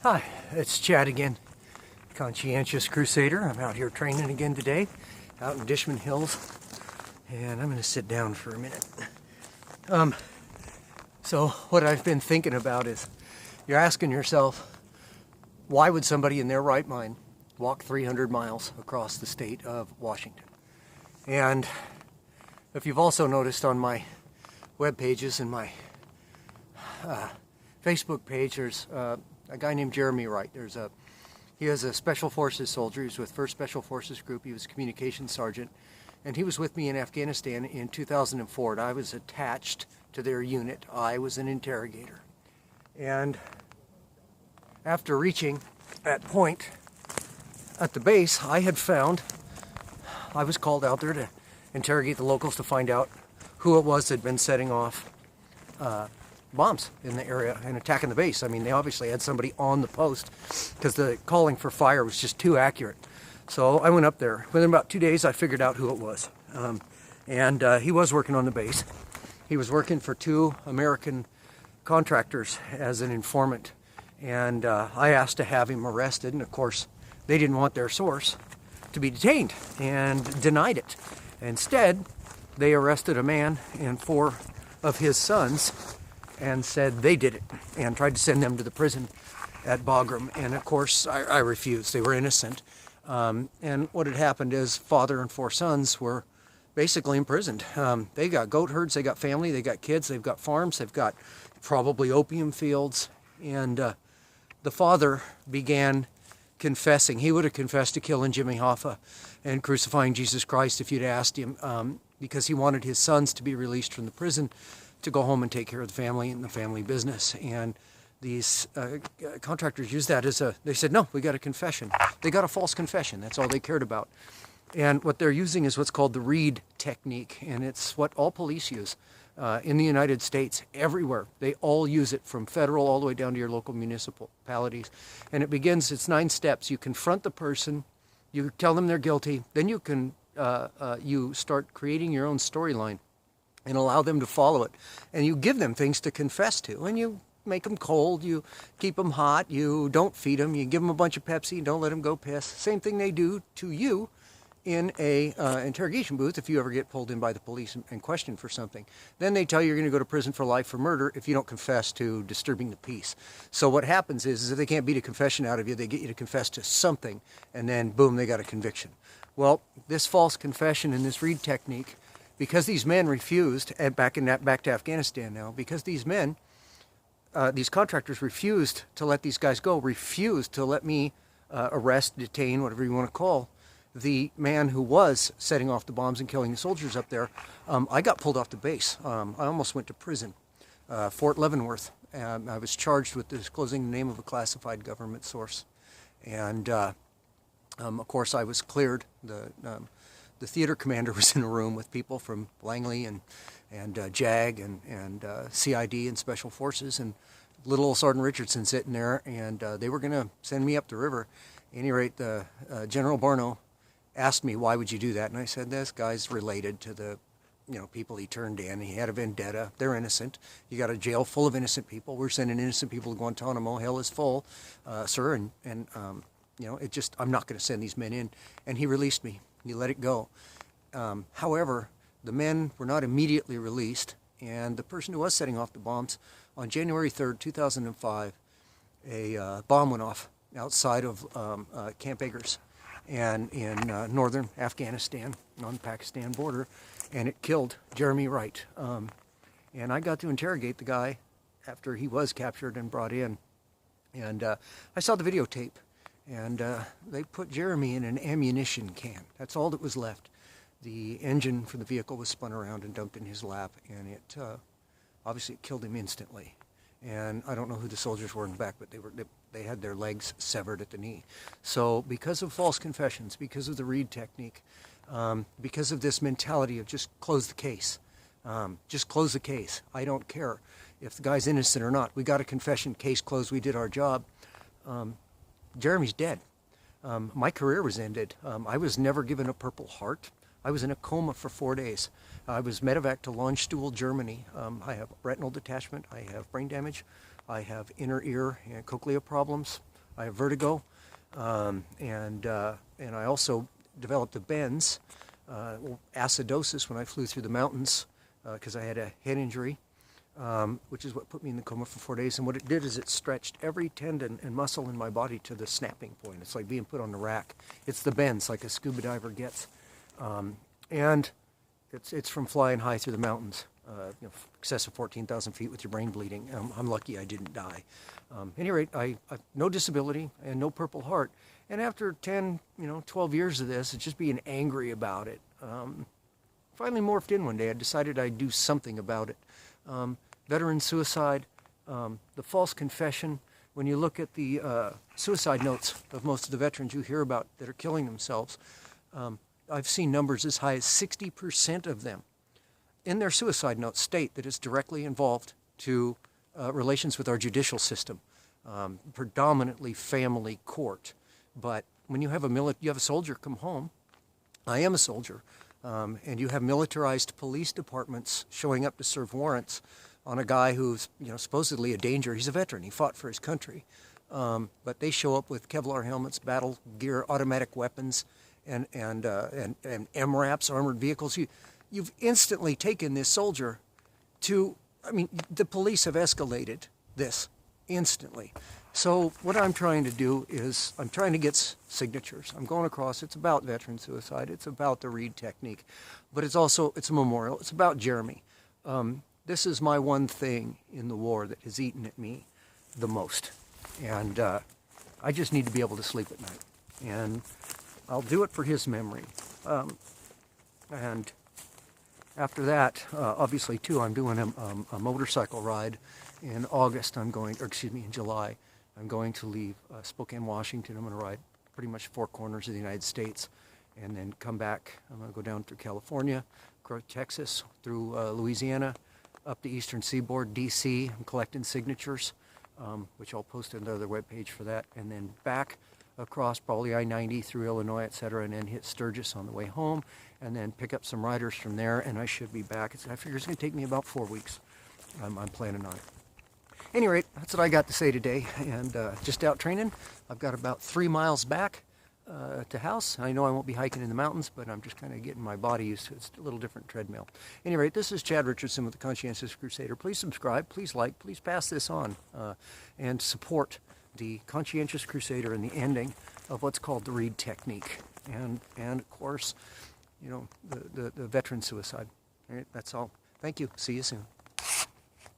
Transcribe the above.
Hi, it's Chad again, Conscientious Crusader. I'm out here training again today, out in Dishman Hills, and I'm going to sit down for a minute. So what I've been thinking about is, you're asking yourself, why would somebody in their right mind walk 300 miles across the state of Washington? And if you've also noticed on my web pages and my Facebook page, there's a guy named Jeremy Wright. He is a Special Forces soldier. He was with 1st Special Forces Group. He was a communications sergeant. And he was with me in Afghanistan in 2004. And I was attached to their unit. I was an interrogator. And after reaching that point at the base, I was called out there to interrogate the locals to find out who it was that had been setting off bombs in the area and attacking the base. I mean, they obviously had somebody on the post because the calling for fire was just too accurate. So I went up there. Within about 2 days, I figured out who it was. He was working on the base. He was working for 2 American contractors as an informant. And I asked to have him arrested. And of course, they didn't want their source to be detained and denied it. Instead, they arrested a man and 4 of his sons and said they did it and tried to send them to the prison at Bagram. And of course, I refused. They were innocent. And what had happened is father and 4 sons were basically imprisoned. They got goat herds, they got family, they got kids, they've got farms, they've got probably opium fields. And the father began confessing. He would have confessed to killing Jimmy Hoffa and crucifying Jesus Christ if you'd asked him, because he wanted his sons to be released from the prison to go home and take care of the family and the family business. And these contractors used that they said, no, we got a confession. They got a false confession. That's all they cared about. And what they're using is what's called the Reid Technique. And it's what all police use in the United States, everywhere. They all use it, from federal all the way down to your local municipalities. And it's 9 steps. You confront the person, you tell them they're guilty, then you start creating your own storyline and allow them to follow it. And you give them things to confess to. And you make them cold, you keep them hot, you don't feed them, you give them a bunch of Pepsi, don't let them go piss. Same thing they do to you in a interrogation booth if you ever get pulled in by the police and questioned for something. Then they tell you you're going to go to prison for life for murder if you don't confess to disturbing the peace. So what happens is if they can't beat a confession out of you, they get you to confess to something, and then boom, they got a conviction. Well, this false confession and this Reid Technique, because these men refused, and back to Afghanistan now, because these men, these contractors refused to let these guys go, refused to let me arrest, detain, whatever you want to call the man who was setting off the bombs and killing the soldiers up there. I got pulled off the base. I almost went to prison, Fort Leavenworth. I was charged with disclosing the name of a classified government source. And of course, I was cleared. The theater commander was in a room with people from Langley and JAG and CID and Special Forces, and little old Sergeant Richardson sitting there, and they were going to send me up the river. At any rate, General Barno asked me, why would you do that? And I said, this guy's related to the people he turned in. He had a vendetta. They're innocent. You got a jail full of innocent people. We're sending innocent people to Guantanamo. Hell is full, sir. And I'm not going to send these men in. And he released me. He let it go. However, the men were not immediately released. And the person who was setting off the bombs, on January 3rd, 2005, a bomb went off outside of Camp Eggers and in northern Afghanistan on the Pakistan border, and it killed Jeremy Wright. And I got to interrogate the guy after he was captured and brought in. And I saw the videotape, and they put Jeremy in an ammunition can. That's all that was left. The engine for the vehicle was spun around and dumped in his lap, and it obviously killed him instantly. And I don't know who the soldiers were in the back, but they had their legs severed at the knee. So because of false confessions, because of the Reid Technique, because of this mentality of just close the case, just close the case. I don't care if the guy's innocent or not. We got a confession, case closed, we did our job. Jeremy's dead. My career was ended. I was never given a Purple Heart. I was in a coma for 4 days. I was medevac to Landstuhl, Germany. I have retinal detachment. I have brain damage. I have inner ear and cochlea problems. I have vertigo, and I also developed a bends, acidosis when I flew through the mountains because I had a head injury, which is what put me in the coma for 4 days. And what it did is it stretched every tendon and muscle in my body to the snapping point. It's like being put on the rack. It's the bends, like a scuba diver gets. And it's from flying high through the mountains, excess of 14,000 feet with your brain bleeding. I'm lucky I didn't die. At any rate, I no disability and no Purple Heart. And after 10, 12 years of this, it's just being angry about it. Finally morphed in one day. I decided I'd do something about it. Veteran suicide, the false confession. When you look at the suicide notes of most of the veterans you hear about that are killing themselves, I've seen numbers as high as 60% of them in their suicide notes state that it's directly involved to relations with our judicial system, predominantly family court. But when you have a soldier come home, I am a soldier, and you have militarized police departments showing up to serve warrants on a guy who's supposedly a danger. He's a veteran. He fought for his country, but they show up with Kevlar helmets, battle gear, automatic weapons, and MRAPs, armored vehicles. You've instantly taken this soldier to. I mean, the police have escalated this instantly. So what I'm trying to do is I'm trying to get signatures. I'm going across. It's about veteran suicide. It's about the Reid Technique. But it's a memorial. It's about Jeremy. This is my one thing in the war that has eaten at me the most. And I just need to be able to sleep at night. And I'll do it for his memory. And after that, obviously, too, I'm doing a motorcycle ride in August. In July. I'm going to leave Spokane, Washington. I'm going to ride pretty much 4 corners of the United States and then come back. I'm going to go down through California, across Texas, through Louisiana, up the eastern seaboard, D.C. I'm collecting signatures, which I'll post another webpage for that, and then back across probably I-90 through Illinois, etc., and then hit Sturgis on the way home, and then pick up some riders from there, and I should be back. I figure it's going to take me about 4 weeks. I'm planning on it. At any rate, that's what I got to say today, and just out training. I've got about 3 miles back to house. I know I won't be hiking in the mountains, but I'm just kind of getting my body used to it. It's a little different treadmill. At any rate, this is Chad Richardson with the Conscientious Crusader. Please subscribe, please like, please pass this on, and support the Conscientious Crusader and the ending of what's called the Reid Technique, and of course, the veteran suicide. All right, that's all. Thank you. See you soon.